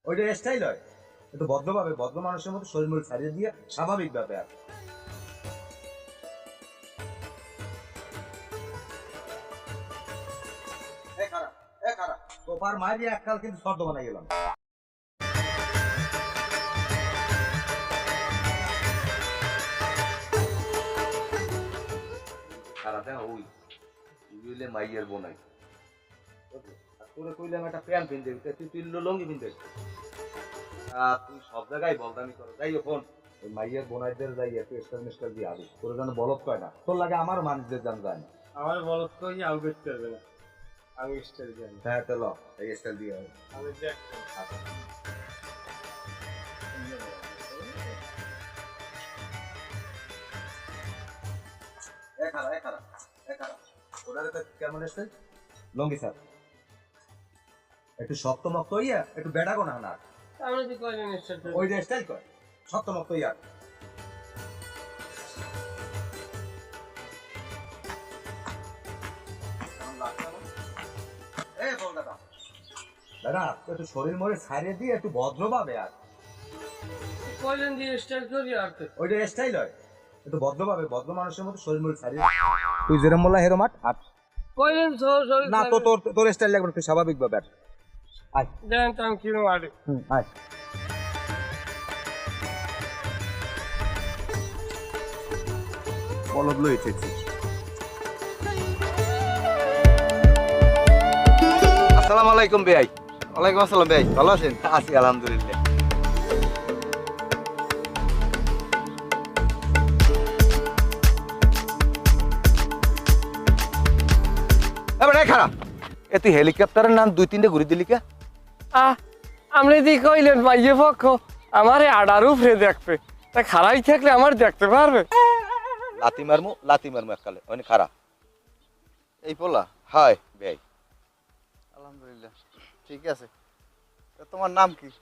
ওইটা স্টাইল হয়, একটু ভদ্রভাবে ভদ্র মানুষের মতো শরীর মূল ছাড়িয়ে দিয়ে স্বাভাবিক ব্যাপার। তোপার মাঝে এককাল কিন্তু শব্দ বানাই গেলাম। সারাটা ওই বুঝলে মাইয়ের বোনাই তোরে কইলাম একটা প্যান্ট পিনতে, তুই তুললো লঙ্গি পিনতে। তুই সব জায়গায় বলদামি করো। যাই ফোন ওই মাইয়ের বোনাইদের যাই একটু স্টার মিস্টার দিয়ে আবি, তোর যেন বলত কয় না, তোর লাগে আমার মানুষদের জান যায় না। আমার বলত কই আউ করতে হবে না, আমি স্টাইল জানি। হ্যাঁ চলো এই স্টাইল দিয়ে আমি দেখ কেমন স্টাইল লঙ্গি স্যার একটু শক্ত মক্ত হইয়া একটু বেড়া গোনা না, আমরা যে কয়জন স্টাইল ওই যে স্টাইল কয় শক্ত মক্ত হইয়া। দাদা একটু শরীর মরে ছাড়িয়ে দিয়ে একটু ভদ্রভাবে আর কয়জন দিয়ে স্টাইল করি আর তো ওইটা স্টাইল হয়, একটু ভদ্রভাবে ভদ্র মানুষের মতো শরীর মরে ছাড়িয়ে তুই যেরম বললা হেরো মাঠ আর কয়জন সরি না তো তোর তোর স্টাইল লাগবে তুই স্বাভাবিক ভাবে আর আয় দেন তো আমি কিরম আরে আয় বলদ লইছে। আসসালামু আলাইকুম ভাই। ওয়ালাইকুম আসসালাম ভাই, ভালো আছেন? আছি আলহামদুলিল্লাহ। এবার খারাপ এ তুই হেলিকপ্টারের নাম দুই তিনটে ঘুরে দিলি কে? আমরা দি কইলেন মাইয়ে পক্ষ আমারে আডার উপরে দেখবে, তা খারাই থাকলে আমার দেখতে পারবে। লাতি মারমু এককালে মানে খারাপ এই পোলা, হয় ভাই। আলহামদুলিল্লাহ ঠিক আছে। তা তোমার নাম কি?